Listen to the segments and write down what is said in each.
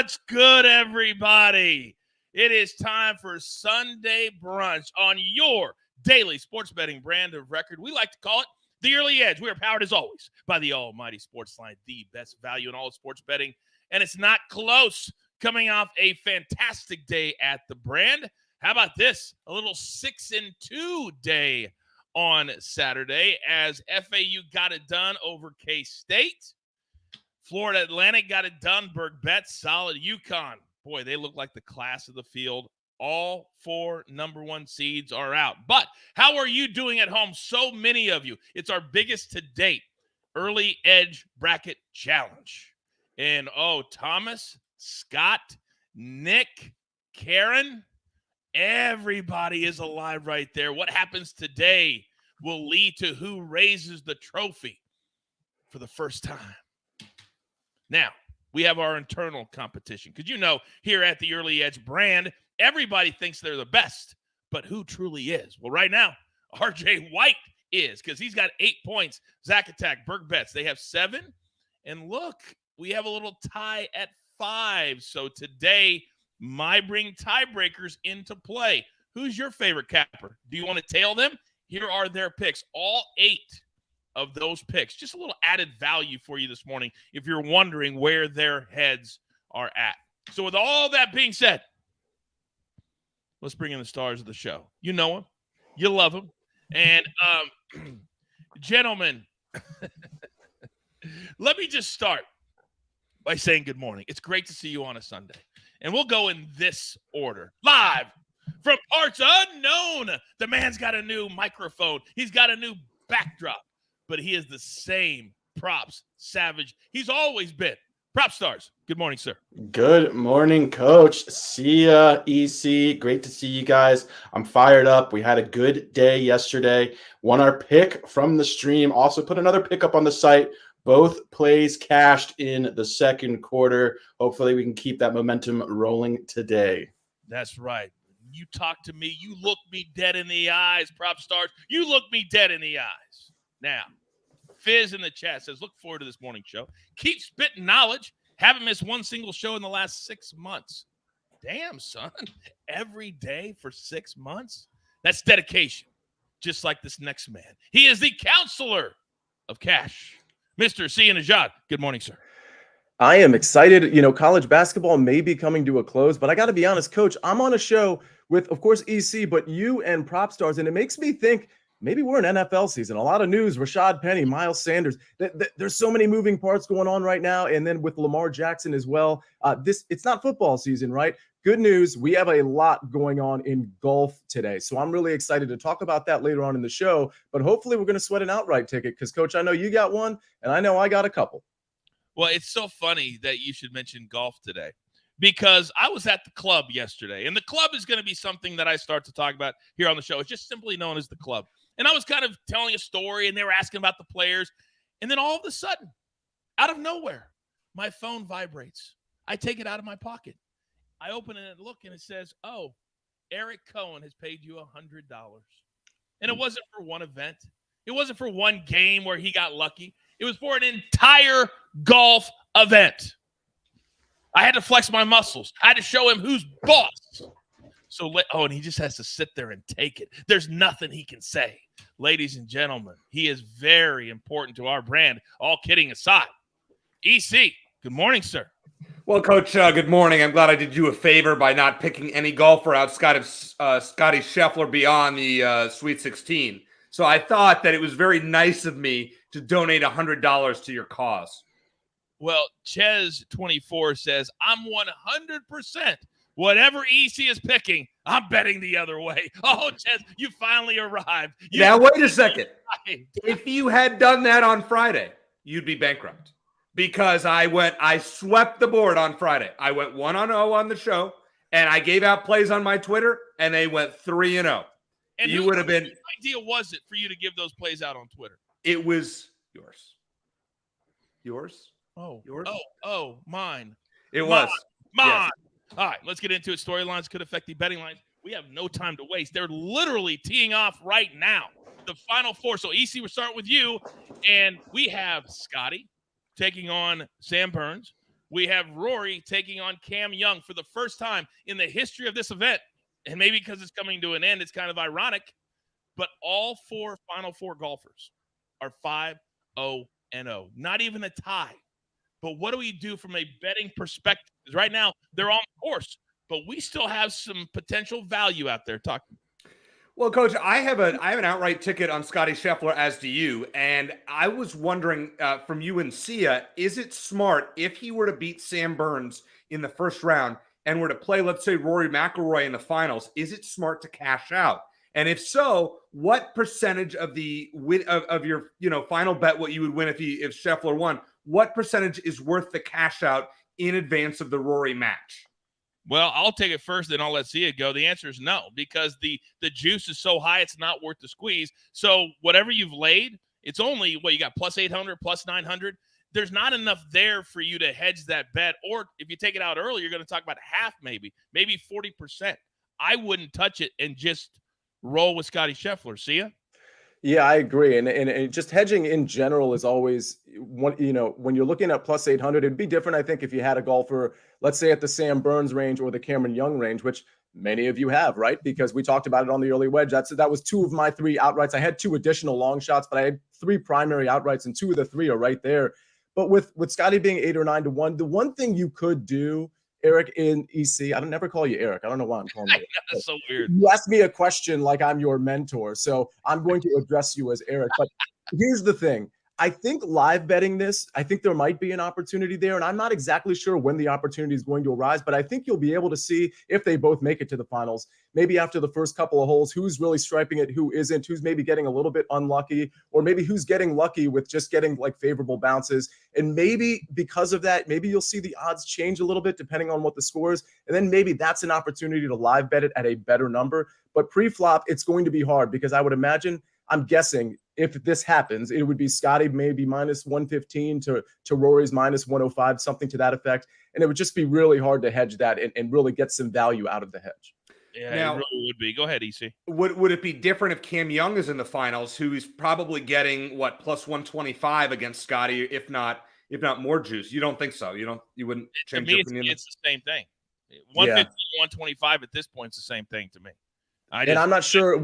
What's good, everybody? It is time for Sunday Brunch on your daily sports betting brand of record. We like to call it the Early Edge. We are powered, as always, by the almighty SportsLine, the best value in all of sports betting. And it's not close, coming off a fantastic day at the brand. How about this? A little 6-2 day on Saturday as FAU got it done over K-State. Florida Atlantic got it done. Berg Bet, solid. UConn, boy, they look like the class of the field. All 4 number 1 seeds are out. But how are you doing at home? So many of you. It's our biggest to date Early Edge Bracket Challenge. And, Thomas, Scott, Nick, Karen, everybody is alive right there. What happens today will lead to who raises the trophy for the first time. Now, we have our internal competition because, here at the Early Edge brand, everybody thinks they're the best, but who truly is? Well, right now, RJ White is because he's got 8 points. Zach Attack, Berg Bets, they have 7. And look, we have a little tie at 5. So today, might bring tiebreakers into play. Who's your favorite capper? Do you want to tail them? Here are their picks, all 8 of those picks. Just a little added value for you this morning if you're wondering where their heads are at. So with all that being said, let's bring in the stars of the show. You know them. You love them. And, gentlemen, let me just start by saying good morning. It's great to see you on a Sunday. And we'll go in this order. Live from parts unknown. The man's got a new microphone. He's got a new backdrop. But he is the same props savage he's always been. PropStarz, good morning, sir. Good morning, Coach. Sia, EC, great to see you guys. I'm fired up. We had a good day yesterday. Won our pick from the stream. Also put another pick up on the site. Both plays cashed in the second quarter. Hopefully we can keep that momentum rolling today. That's right. You talk to me. You look me dead in the eyes, PropStarz. You look me dead in the eyes. Now, Fizz in the chat says, look forward to this morning show. Keep spitting knowledge. Haven't missed one single show in the last 6 months. Damn, son. Every day for 6 months? That's dedication. Just like this next man. He is the counselor of cash. Mr. Sia Nejad. Good morning, sir. I am excited. College basketball may be coming to a close, but I got to be honest, Coach, I'm on a show with, of course, EC, but you and PropStarz, and it makes me think maybe we're in NFL season. A lot of news, Rashad Penny, Miles Sanders. There's so many moving parts going on right now. And then with Lamar Jackson as well. It's not football season, right? Good news. We have a lot going on in golf today. So I'm really excited to talk about that later on in the show. But hopefully we're going to sweat an outright ticket because, Coach, I know you got one and I know I got a couple. Well, it's so funny that you should mention golf today because I was at the club yesterday. And the club is going to be something that I start to talk about here on the show. It's just simply known as the club. And I was kind of telling a story, and they were asking about the players. And then all of a sudden, out of nowhere, my phone vibrates. I take it out of my pocket. I open it and look, and it says, Eric Cohen has paid you $100. And it wasn't for one event. It wasn't for one game where he got lucky. It was for an entire golf event. I had to flex my muscles. I had to show him who's boss. And he just has to sit there and take it. There's nothing he can say. Ladies and gentlemen, he is very important to our brand, all kidding aside. EC, good morning, sir. Well, Coach, good morning. I'm glad I did you a favor by not picking any golfer outside of Scotty Scheffler beyond the Sweet 16. So I thought that it was very nice of me to donate $100 to your cause. Well, Ches24 says, I'm 100%. Whatever EC is picking, I'm betting the other way. Oh, Ches, you finally arrived. Now, wait a second. If you had done that on Friday, you'd be bankrupt. Because I swept the board on Friday. I went 1-0 on the show, and I gave out plays on my Twitter, and they went 3-0. And you would have been. What idea was it for you to give those plays out on Twitter? It was yours. Yours? Oh, yours? Oh, mine. It was. Mine. Yes. All right, let's get into it. Storylines could affect the betting lines. We have no time to waste. They're literally teeing off right now. The Final Four. So, EC, we'll start with you. And we have Scotty taking on Sam Burns. we have Rory taking on Cam Young for the first time in the history of this event. And maybe because it's coming to an end, it's kind of ironic. But all 4 Final Four golfers are 5-0-0. Not even a tie. But what do we do from a betting perspective? Because right now, they're on course. But we still have some potential value out there. Talking. Well, Coach, I have an outright ticket on Scottie Scheffler, as do you. And I was wondering from you and Sia, is it smart if he were to beat Sam Burns in the first round and were to play, let's say, Rory McIlroy in the finals, is it smart to cash out? And if so, what percentage of the of your final bet, what you would win if Scheffler won, what percentage is worth the cash out in advance of the Rory match? Well, I'll take it first, then I'll let Sia go. The answer is no, because the juice is so high, it's not worth the squeeze. So whatever you've laid, it's only, you got plus 800, plus 900. There's not enough there for you to hedge that bet. Or if you take it out early, you're going to talk about half, maybe 40%. I wouldn't touch it and just roll with Scottie Scheffler. Sia? Yeah, I agree. And just hedging in general is always one, when you're looking at plus 800, it'd be different, I think, if you had a golfer, let's say at the Sam Burns range or the Cameron Young range, which many of you have, right? Because we talked about it on the early wedge. That was 2 of my 3 outrights. I had 2 additional long shots, but I had 3 primary outrights, and 2 of the 3 are right there. But with Scottie being 8 or 9 to 1, the one thing you could do, Eric in EC, I don't never call you Eric. I don't know why I'm calling you. That's so weird. You asked me a question like I'm your mentor, so I'm going to address you as Eric. But here's the thing. I think live betting this, I think there might be an opportunity there, and I'm not exactly sure when the opportunity is going to arise, but I think you'll be able to see if they both make it to the finals, maybe after the first couple of holes, who's really striping it, who isn't, who's maybe getting a little bit unlucky, or maybe who's getting lucky with just getting like favorable bounces. And maybe because of that, maybe you'll see the odds change a little bit depending on what the score is, and then maybe that's an opportunity to live bet it at a better number. But pre-flop, it's going to be hard because I would imagine, I'm guessing, if this happens, it would be Scottie maybe minus 115 to Rory's minus 105, something to that effect. And it would just be really hard to hedge that and really get some value out of the hedge. Yeah, now, it really would be. Go ahead, EC. Would it be different if Cam Young is in the finals, who is probably getting plus 125 against Scottie, if not more juice? You don't think so? You wouldn't change your opinion? It's the same thing. 150, 125 at this point is the same thing to me. I'm not sure it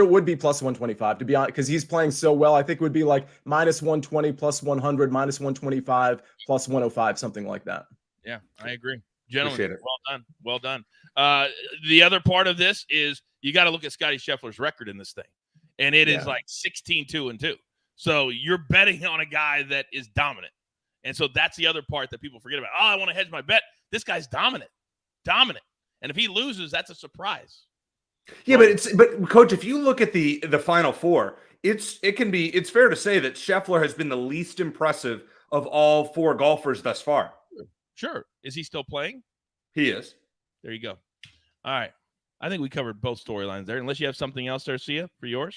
would be plus 125, to be honest, because he's playing so well. I think it would be like minus 120, plus 100, minus 125, plus 105, something like that. Yeah, I agree. Gentlemen, Appreciate it. Well done. The other part of this is you got to look at Scottie Scheffler's record in this thing. And it is like 16-2-2. So you're betting on a guy that is dominant. And so that's the other part that people forget about. Oh, I want to hedge my bet. This guy's dominant. And if he loses, that's a surprise. Yeah, but Coach, if you look at the Final Four, it's fair to say that Scheffler has been the least impressive of all 4 golfers thus far. Sure. Is he still playing? He is. There you go. All right. I think we covered both storylines there. Unless you have something else there, Sia, for yours.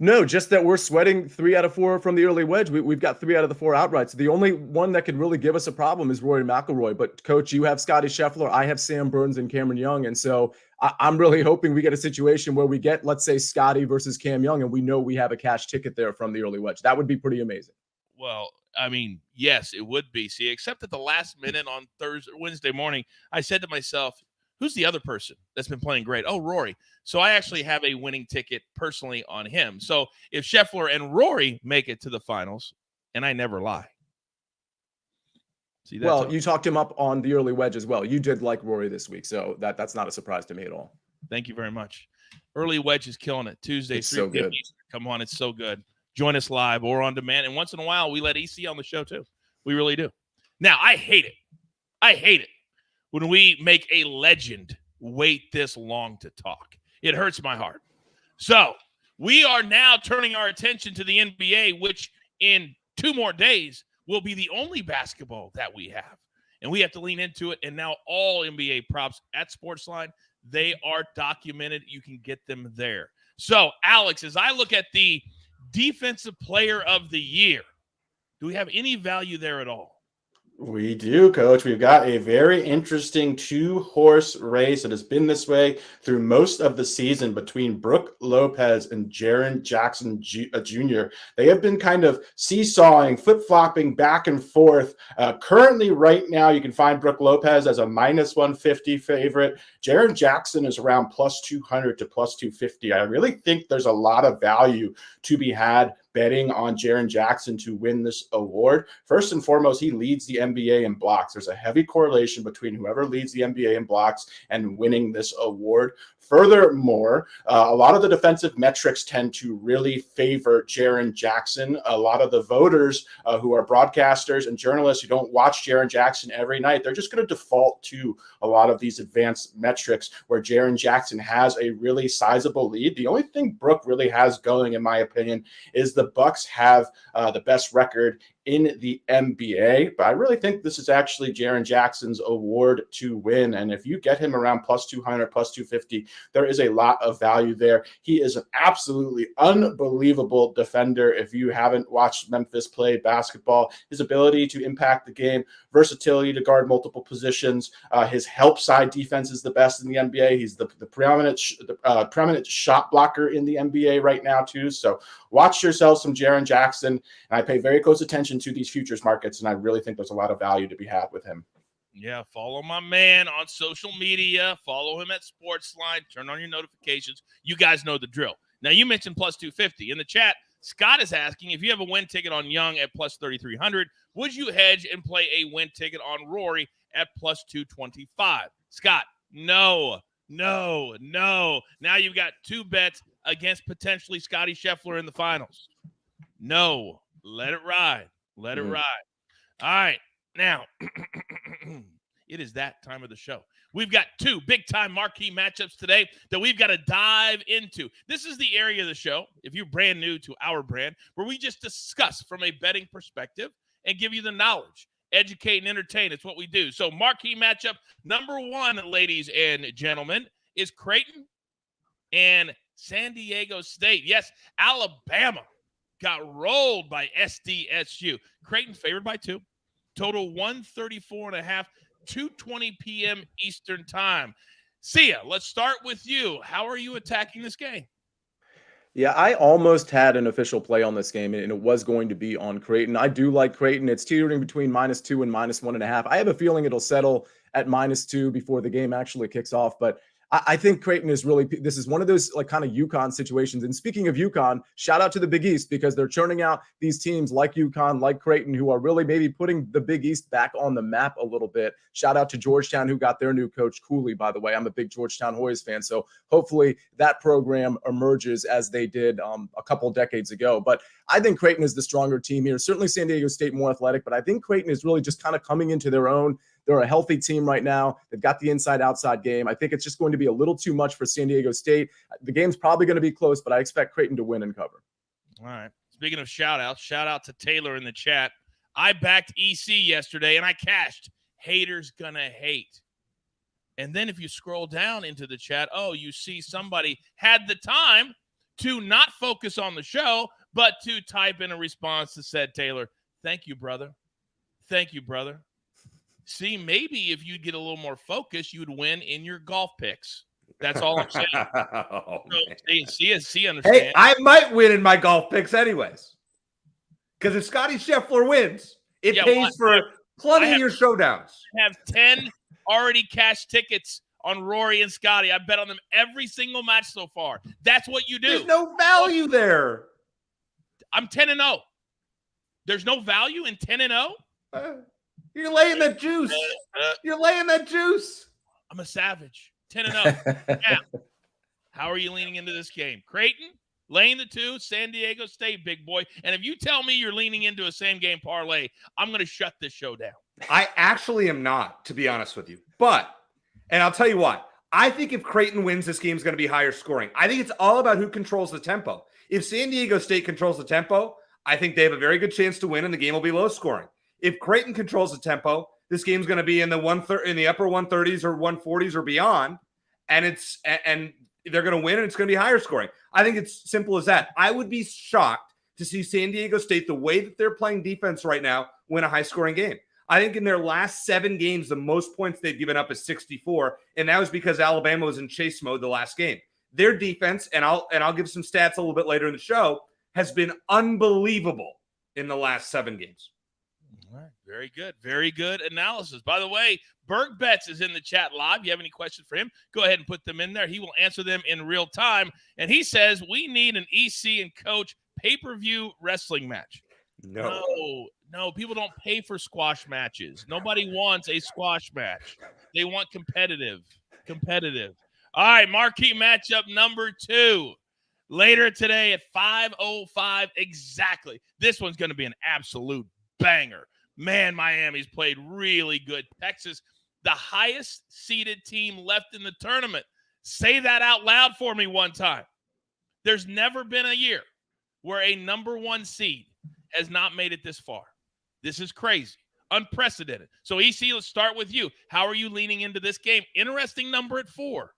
No, just that we're sweating 3 out of 4 from the early wedge. We've got 3 out of the 4 outrights. The only one that could really give us a problem is Rory McIlroy. But, Coach, you have Scottie Scheffler. I have Sam Burns and Cameron Young. And so I'm really hoping we get a situation where we get, let's say, Scottie versus Cam Young, and we know we have a cash ticket there from the early wedge. That would be pretty amazing. Well, I mean, yes, it would be. See, except at the last minute on Wednesday morning, I said to myself, who's the other person that's been playing great? Oh, Rory. So I actually have a winning ticket personally on him. So if Scheffler and Rory make it to the finals, and I never lie. See, well, you talked him up on the early wedge as well. You did like Rory this week, so that's not a surprise to me at all. Thank you very much. Early wedge is killing it. Tuesday, 3 p.m. Eastern. Come on, it's so good. Join us live or on demand. And once in a while, we let EC on the show too. We really do. Now, I hate it when we make a legend wait this long to talk. It hurts my heart. So we are now turning our attention to the NBA, which in 2 more days will be the only basketball that we have. And we have to lean into it. And now all NBA props at SportsLine, they are documented. You can get them there. So, Alex, as I look at the Defensive Player of the Year, do we have any value there at all? We do, Coach. We've got a very interesting 2-horse race. It has been this way through most of the season between Brooke Lopez and Jaren Jackson Jr. They have been kind of seesawing, flip-flopping back and forth. Currently, right now, you can find Brooke Lopez as a -150 favorite. Jaren Jackson is around +200 to +250. I really think there's a lot of value to be had betting on Jaren Jackson to win this award. First and foremost, he leads the NBA in blocks. There's a heavy correlation between whoever leads the NBA in blocks and winning this award. Furthermore, a lot of the defensive metrics tend to really favor Jaren Jackson. A lot of the voters who are broadcasters and journalists who don't watch Jaren Jackson every night, they're just going to default to a lot of these advanced metrics where Jaren Jackson has a really sizable lead. The only thing Brooke really has going, in my opinion, is the Bucks have the best record in the NBA, but I really think this is actually Jaren Jackson's award to win. And if you get him around +200, +250, there is a lot of value there. He is an absolutely unbelievable defender. If you haven't watched Memphis play basketball, his ability to impact the game, versatility to guard multiple positions, his help side defense is the best in the NBA. He's the preeminent shot blocker in the NBA right now too. So watch yourself some Jaren Jackson, and I pay very close attention to these futures markets, and I really think there's a lot of value to be had with him. Yeah, follow my man on social media. Follow him at SportsLine. Turn on your notifications. You guys know the drill. Now, you mentioned +250. In the chat, Scott is asking, if you have a win ticket on Young at +3,300, would you hedge and play a win ticket on Rory at +225? Scott, no. Now you've got 2 bets against potentially Scottie Scheffler in the finals. No, let it ride. Let it ride. All right. Now, it is that time of the show. We've got 2 big-time marquee matchups today that we've got to dive into. This is the area of the show, if you're brand new to our brand, where we just discuss from a betting perspective and give you the knowledge, educate, and entertain. It's what we do. So marquee matchup number 1, ladies and gentlemen, is Creighton and San Diego State. Yes, Alabama got rolled by SDSU. Creighton favored by 2. Total 134.5, 2:20 p.m. Eastern time. Sia, let's start with you. How are you attacking this game? Yeah, I almost had an official play on this game, and it was going to be on Creighton. I do like Creighton. It's teetering between -2 and -1.5. I have a feeling it'll settle at -2 before the game actually kicks off, but I think Creighton is really, this is one of those like kind of UConn situations. And speaking of UConn, shout out to the Big East, because they're churning out these teams like UConn, like Creighton, who are really maybe putting the Big East back on the map a little bit. Shout out to Georgetown, who got their new coach, Cooley, by the way. I'm a big Georgetown Hoyas fan. So hopefully that program emerges as they did a couple decades ago. But I think Creighton is the stronger team here. Certainly San Diego State more athletic, but I think Creighton is really just kind of coming into their own. They're a healthy team right now. They've got the inside-outside game. I think it's just going to be a little too much for San Diego State. The game's probably going to be close, but I expect Creighton to win and cover. All right. Speaking of shout-outs, shout out to Taylor in the chat. I backed EC yesterday, and I cashed. Haters gonna hate. And then if you scroll down into the chat, you see somebody had the time to not focus on the show, but to type in a response that said, Taylor, thank you, brother. Thank you, brother. See, maybe if you'd get a little more focus, you'd win in your golf picks. That's all I'm saying. See, understand. Hey, I might win in my golf picks anyways. Because if Scottie Scheffler wins, it pays for plenty of your showdowns. I have 10 already cashed tickets on Rory and Scottie. I bet on them every single match so far. That's what you do. There's no value there. I'm 10-0. There's no value in 10-0? You're laying that juice. You're laying that juice. I'm a savage. 10-0. Now, how are you leaning into this game? Creighton, laying the 2, San Diego State, big boy. And if you tell me you're leaning into a same-game parlay, I'm going to shut this show down. I actually am not, to be honest with you. But, and I'll tell you what, I think if Creighton wins, this game's going to be higher scoring. I think it's all about who controls the tempo. If San Diego State controls the tempo, I think they have a very good chance to win, and the game will be low scoring. If Creighton controls the tempo, this game's going to be in the upper 130s or 140s or beyond, and they're going to win, and it's going to be higher scoring. I think it's simple as that. I would be shocked to see San Diego State, the way that they're playing defense right now, win a high-scoring game. I think in their last 7 games, the most points they've given up is 64, and that was because Alabama was in chase mode the last game. Their defense, and I'll give some stats a little bit later in the show, has been unbelievable in the last 7 games. All right. Very good. Very good analysis. By the way, Berg Betts is in the chat live. You have any questions for him? Go ahead and put them in there. He will answer them in real time. And he says, we need an EC and coach pay-per-view wrestling match. No, people don't pay for squash matches. Nobody wants a squash match. They want competitive. All right, marquee matchup number 2. Later today at 5:05 exactly. This one's going to be an absolute banger. Man, Miami's played really good. Texas, the highest seeded team left in the tournament. Say that out loud for me one time. There's never been a year where a number 1 seed has not made it this far. This is crazy. Unprecedented. So, EC, let's start with you. How are you leaning into this game? Interesting number at 4.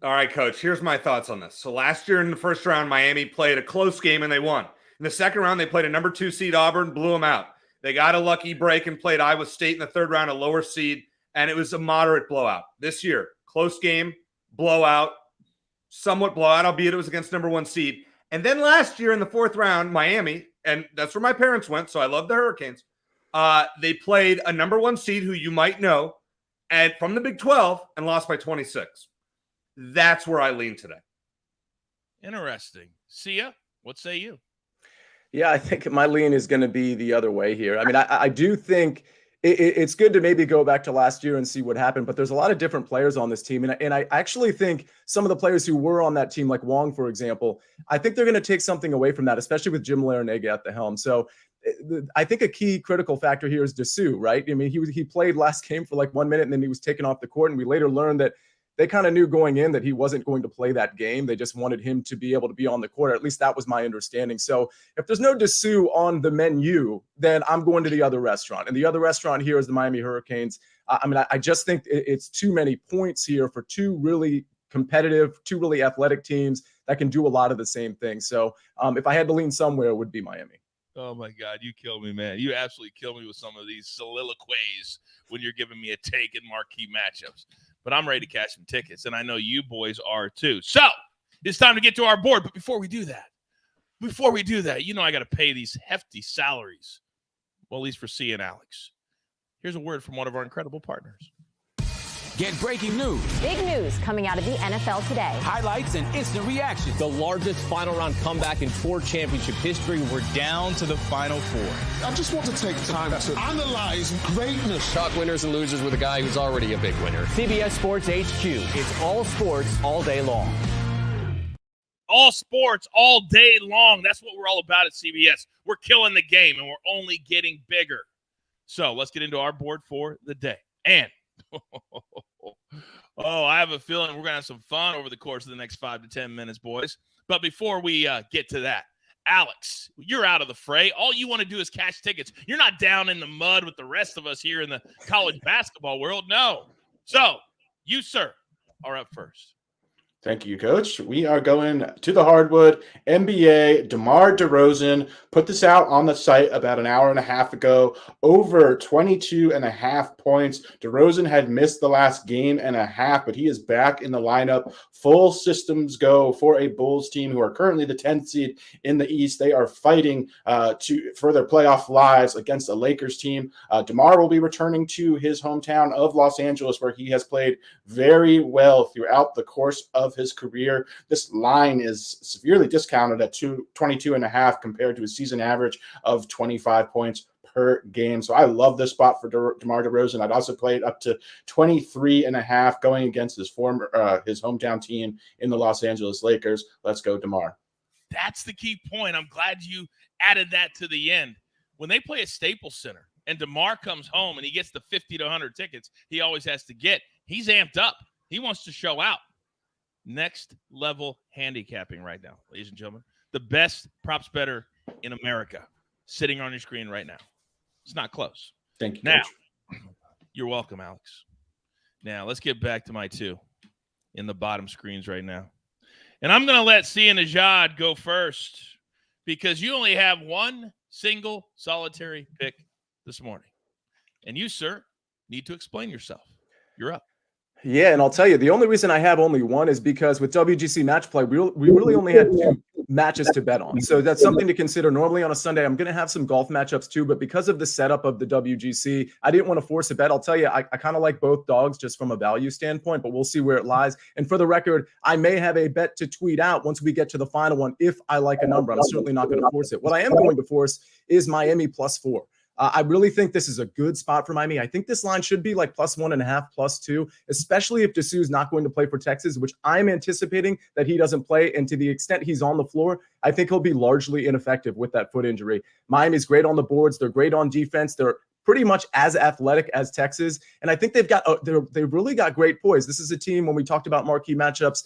All right, Coach, here's my thoughts on this. So last year in the first round, Miami played a close game and they won. In the second round, they played a number 2 seed Auburn, blew them out. They got a lucky break and played Iowa State in the third round, a lower seed, and it was a moderate blowout. This year, close game, blowout, somewhat blowout, albeit it was against number 1 seed. And then last year in the fourth round, Miami, and that's where my parents went, so I love the Hurricanes, they played a number 1 seed who you might know, and from the Big 12, and lost by 26. That's where I lean today. Interesting. Sia, what say you? Yeah, I think my lean is going to be the other way here. I mean, I do think it's good to maybe go back to last year and see what happened, but there's a lot of different players on this team. And I actually think some of the players who were on that team, like Wong, for example, I think they're going to take something away from that, especially with Jim Larrañaga at the helm. So I think a key critical factor here is DeSue, right? I mean, he played last game for like 1 minute and then he was taken off the court. And we later learned that they kind of knew going in that he wasn't going to play that game. They just wanted him to be able to be on the court. At least that was my understanding. So if there's no DeSue on the menu, then I'm going to the other restaurant. And the other restaurant here is the Miami Hurricanes. I just think it's too many points here for 2 really competitive, 2 really athletic teams that can do a lot of the same things. So if I had to lean somewhere, it would be Miami. Oh, my God, you kill me, man. You absolutely kill me with some of these soliloquies when you're giving me a take in marquee matchups. But I'm ready to cash some tickets, and I know you boys are too. So it's time to get to our board. But before we do that, you know I got to pay these hefty salaries, well, at least for C and Alex. Here's a word from one of our incredible partners. Get breaking news. Big news coming out of the NFL today. Highlights and instant reactions. The largest final round comeback in tour championship history. We're down to the final 4. I just want to take time to analyze greatness. Talk winners and losers with a guy who's already a big winner. CBS Sports HQ. It's all sports all day long. All sports all day long. That's what we're all about at CBS. We're killing the game, and we're only getting bigger. So let's get into our board for the day. And I have a feeling we're going to have some fun over the course of the next 5 to 10 minutes, boys. But before we get to that, Alex, you're out of the fray. All you want to do is cash tickets. You're not down in the mud with the rest of us here in the college basketball world. No. So you, sir, are up first. Thank you, Coach. We are going to the hardwood. NBA, DeRozan put this out on the site about an hour and a half ago. Over 22.5 points. DeRozan had missed the last game and a half, but he is back in the lineup. Full systems go for a Bulls team who are currently the 10th seed in the East. They are fighting for their playoff lives against a Lakers team. DeMar will be returning to his hometown of Los Angeles, where he has played very well throughout the course of his career. This line is severely discounted at 22.5 compared to his season average of 25 points per game. So I love this spot for DeMar DeRozan. I'd also play it up to 23.5 going against his hometown team in the Los Angeles Lakers. Let's go, DeMar. That's the key point. I'm glad you added that to the end. When they play at Staples Center and DeMar comes home and he gets the 50 to 100 tickets he always has to get, he's amped up. He wants to show out. Next level handicapping right now, ladies and gentlemen. The best props bettor in America sitting on your screen right now. It's not close. Thank you. Now, Coach. You're welcome, Alex. Now, let's get back to my 2 in the bottom screens right now. And I'm going to let Sia Nejad go first because you only have one single solitary pick this morning. And you, sir, need to explain yourself. You're up. Yeah, and I'll tell you, the only reason I have only one is because with WGC match play, we really only had 2 matches to bet on. So that's something to consider. Normally on a Sunday, I'm going to have some golf matchups too, but because of the setup of the WGC, I didn't want to force a bet. I'll tell you, I kind of like both dogs just from a value standpoint, but we'll see where it lies. And for the record, I may have a bet to tweet out once we get to the final one if I like a number. I'm certainly not going to force it. What I am going to force is Miami +4. I really think this is a good spot for Miami. I think this line should be like +1.5, +2, especially if DeSue's not going to play for Texas, which I'm anticipating that he doesn't play. And to the extent he's on the floor, I think he'll be largely ineffective with that foot injury. Miami's great on the boards. They're great on defense. They're pretty much as athletic as Texas. And I think they've really got great poise. This is a team, when we talked about marquee matchups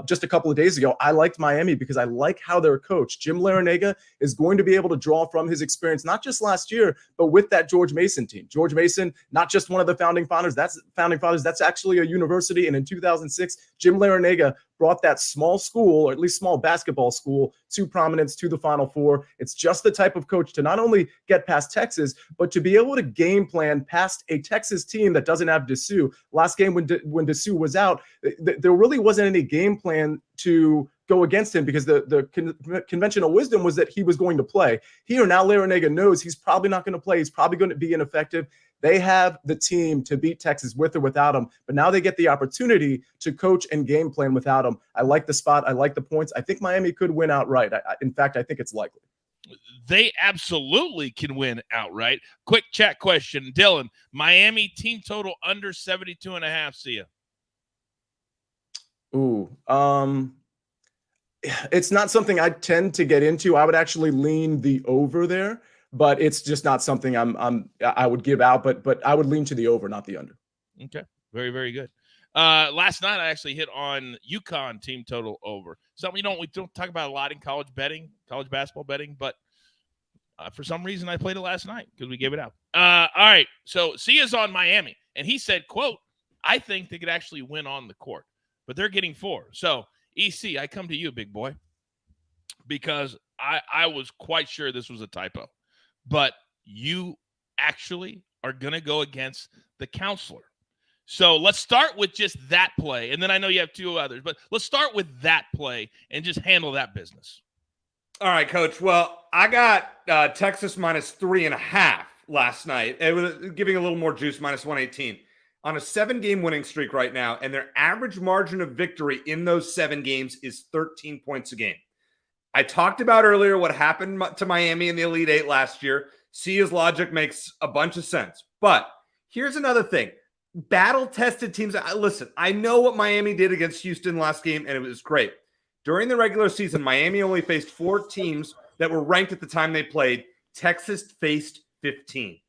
just a couple of days ago, I liked Miami because I like how they're coached. Jim Larrañaga is going to be able to draw from his experience, not just last year, but with that George Mason team. George Mason, not just one of the founding fathers, that's actually a university. And in 2006, Jim Larrañaga brought that small school, or at least small basketball school, to prominence, to the Final Four. It's just the type of coach to not only get past Texas, but to be able to game plan past a Texas team that doesn't have DeSue. Last game when DeSue was out, there really wasn't any game plan to go against him because the conventional wisdom was that he was going to play. Here, now Larrañaga knows he's probably not going to play. He's probably going to be ineffective. They have the team to beat Texas with or without him, but now they get the opportunity to coach and game plan without him. I like the spot. I like the points. I think Miami could win outright. In fact, I think it's likely. They absolutely can win outright. Quick chat question. Dylan, Miami team total under 72.5, Sia. Ooh, it's not something I tend to get into. I would actually lean the over there, but it's just not something I would give out, but I would lean to the over, not the under. Okay. Very, very good. Last night I actually hit on UConn team total over. Something we don't talk about a lot in college basketball betting, but for some reason I played it last night because we gave it out. All right. So Sia's on Miami, and he said, quote, I think they could actually win on the court, but they're getting 4. So EC, I come to you, big boy, because I was quite sure this was a typo. But you actually are going to go against the counselor. So let's start with just that play. And then I know you have 2 others, but let's start with that play and just handle that business. All right, Coach. Well, I got Texas -3.5 last night. It was giving a little more juice, -118. On a 7-game winning streak right now, and their average margin of victory in those 7 games is 13 points a game. I talked about earlier what happened to Miami in the Elite Eight last year. Sia's logic makes a bunch of sense. But here's another thing. Battle-tested teams. Listen, I know what Miami did against Houston last game, and it was great. During the regular season, Miami only faced 4 teams that were ranked at the time they played. Texas faced 15.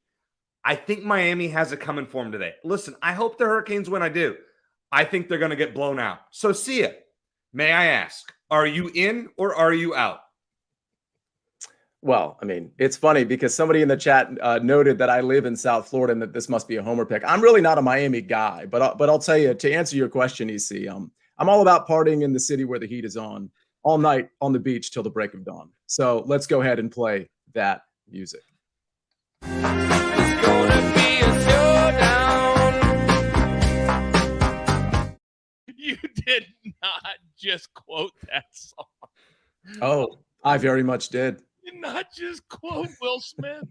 I think Miami has it coming for them today. Listen, I hope the Hurricanes win. I do. I think they're going to get blown out. So, Sia, may I ask, are you in or are you out? Well, I mean, it's funny because somebody in the chat noted that I live in South Florida and that this must be a homer pick. I'm really not a Miami guy, but I'll tell you, to answer your question, EC, I'm all about partying in the city where the heat is on all night on the beach till the break of dawn. So let's go ahead and play that music. It's gonna be a showdown. You did not just quote that song. Oh, I very much did. You did not just quote Will Smith.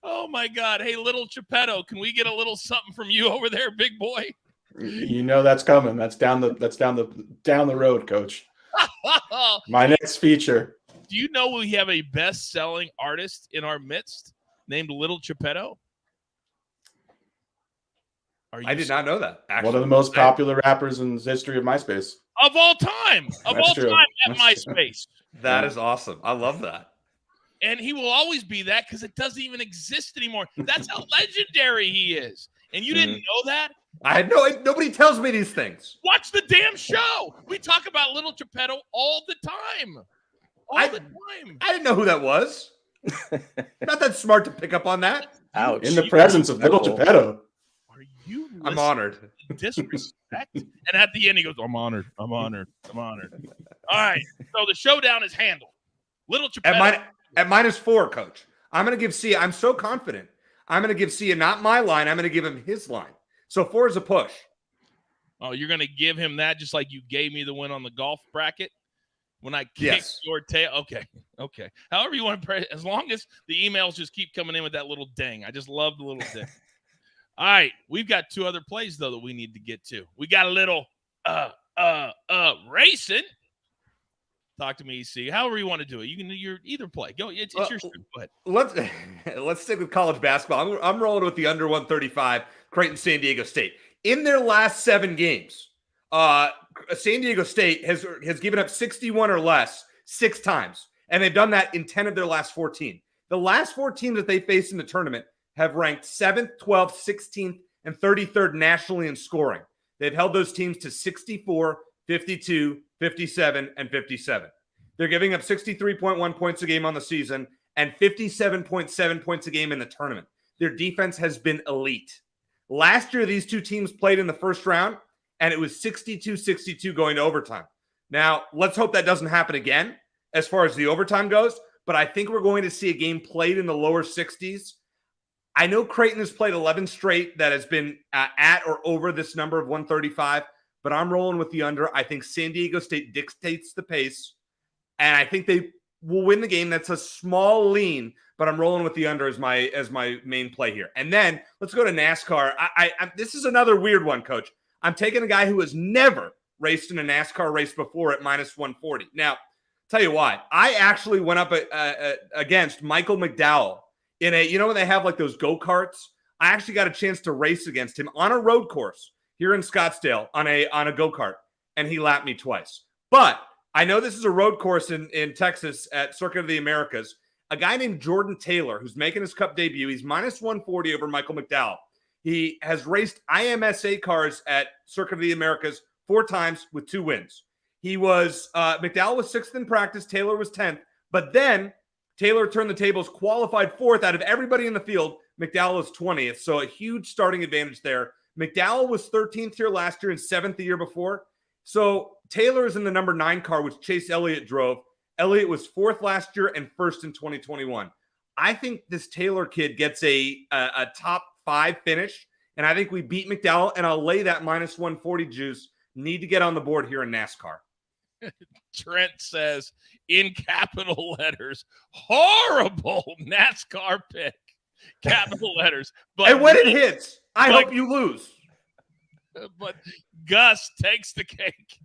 Oh my God. Hey, little Geppetto, can we get a little something from you over there, big boy? You know that's coming. That's down the road, Coach. My next feature. Do you know we have a best-selling artist in our midst named Little Geppetto? I did not know that. Actually. One of the most popular rappers in the history of MySpace. Of all time. Of all time at MySpace. That is awesome. I love that. And he will always be that because it doesn't even exist anymore. That's how legendary he is. And you didn't know that? I had nobody tells me these things. Watch the damn show. We talk about Little Geppetto all the time. All the time. I didn't know who that was. Not that smart to pick up on that. Ouch. In the presence of Little Geppetto. Are you I'm honored. Disrespect? And at the end he goes, I'm honored. I'm honored. I'm honored. All right. So the showdown is handled. Little Geppetto. At -4, Coach. I'm going to give Sia. I'm so confident. I'm going to give Sia not my line. I'm going to give him his line. So 4 is a push. Oh, you're going to give him that just like you gave me the win on the golf bracket when I kicked your tail? Okay. However you want to pray, as long as the emails just keep coming in with that little ding. I just love the little ding. All right, we've got 2 other plays, though, that we need to get to. We got a little racing. Talk to me, EC. However you want to do it. You can do your either play. Go. It's your turn. Go ahead. Let's stick with college basketball. I'm rolling with the under 135, Creighton, San Diego State. In their last 7 games, San Diego State has given up 61 or less 6 times, and they've done that in 10 of their last 14. The last 4 teams that they faced in the tournament have ranked 7th, 12th, 16th, and 33rd nationally in scoring. They've held those teams to 64, 52, 57, and 57. They're giving up 63.1 points a game on the season and 57.7 points a game in the tournament. Their defense has been elite. Last year, these 2 teams played in the first round, and it was 62-62 going to overtime. Now, let's hope that doesn't happen again as far as the overtime goes, but I think we're going to see a game played in the lower 60s. I know Creighton has played 11 straight that has been at or over this number of 135, but I'm rolling with the under. I think San Diego State dictates the pace, and I think they will win the game. That's a small lean, but I'm rolling with the under as my main play here. And then let's go to NASCAR. This is another weird one, Coach. I'm taking a guy who has never raced in a NASCAR race before at minus 140. Now, tell you why. I actually went up against Michael McDowell in a, when they have like those go-karts. I actually got a chance to race against him on a road course here in Scottsdale on a go-kart, and he lapped me twice. But I know this is a road course in Texas at Circuit of the Americas. A guy named Jordan Taylor, who's making his Cup debut, he's minus 140 over Michael McDowell. He has raced IMSA cars at Circuit of the Americas 4 times with 2 wins. He was McDowell was 6th in practice. Taylor was 10th. But then Taylor turned the tables, qualified 4th out of everybody in the field. McDowell was 20th, so a huge starting advantage there. McDowell was 13th here last year and 7th the year before. So Taylor is in the number 9 car, which Chase Elliott drove. Elliott was 4th last year and 1st in 2021. I think this Taylor kid gets a top 5 finish, and I think we beat McDowell, and I'll lay that minus 140 juice. Need to get on the board here in NASCAR. Trent says, in capital letters, horrible NASCAR pick. Capital letters. But and when it hits, I hope you lose. But Gus takes the cake.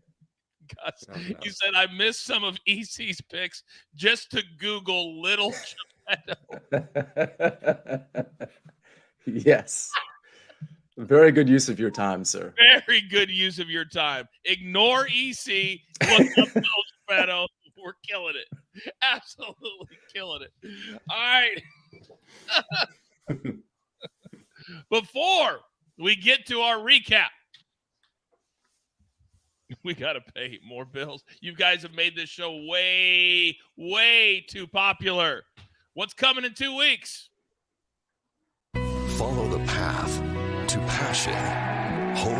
Gus, he said, I missed some of EC's picks just to Google Little Geppetto. Yes. Very good use of your time, sir. Very good use of your time. Ignore EC. Look up Little Geppetto. We're killing it. Absolutely killing it. All right. Before we get to our recap, we got to pay more bills. You guys have made this show way, way too popular. What's coming in 2 weeks? Follow the path to passion, hope,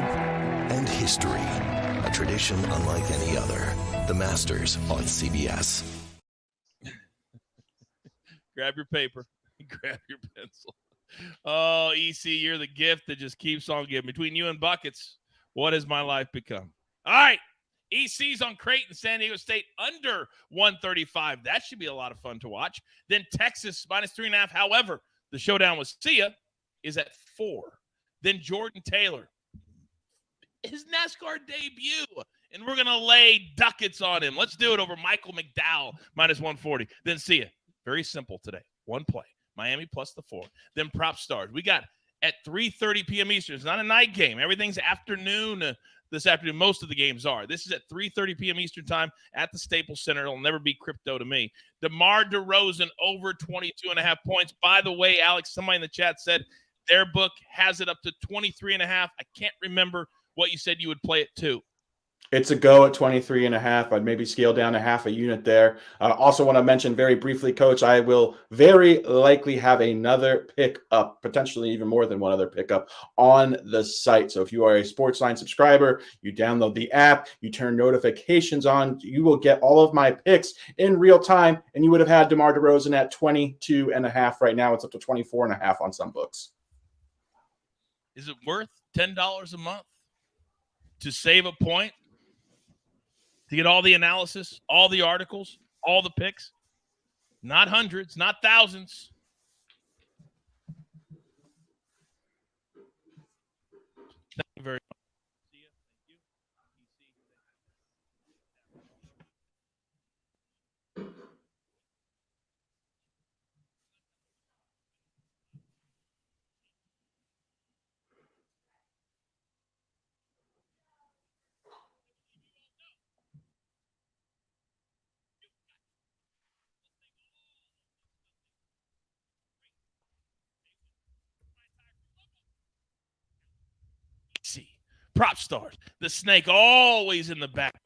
and history. A tradition unlike any other. The Masters on CBS. Grab your paper. Grab your pencil. Oh, EC, you're the gift that just keeps on giving. Between you and buckets, what has my life become? All right. EC's on Creighton, San Diego State under 135. That should be a lot of fun to watch. Then Texas minus 3.5. However, the showdown with Sia is at 4. Then Jordan Taylor, his NASCAR debut, and we're going to lay ducats on him. Let's do it over Michael McDowell minus 140. Then Sia, very simple today. One play, Miami plus the 4. Then PropStarz. We got at 3:30 p.m. Eastern. It's not a night game. Everything's afternoon. This afternoon, most of the games are. This is at 3:30 p.m. Eastern time at the Staples Center. It'll never be crypto to me. DeRozan over 22.5 points. By the way, Alex, somebody in the chat said their book has it up to 23.5. I can't remember what you said you would play it to. It's a go at 23.5. I'd maybe scale down a half a unit there. Also want to mention very briefly, Coach, I will very likely have another pick up, potentially even more than one other pickup on the site. So if you are a SportsLine subscriber, you download the app, you turn notifications on, you will get all of my picks in real time, and you would have had DeMar DeRozan at 22.5. Right now, it's up to 24.5 on some books. Is it worth $10 a month to save a point? To get all the analysis, all the articles, all the picks? Not hundreds, not thousands. Thank you very much. Sia, thank you. PropStarz, the snake always in the back.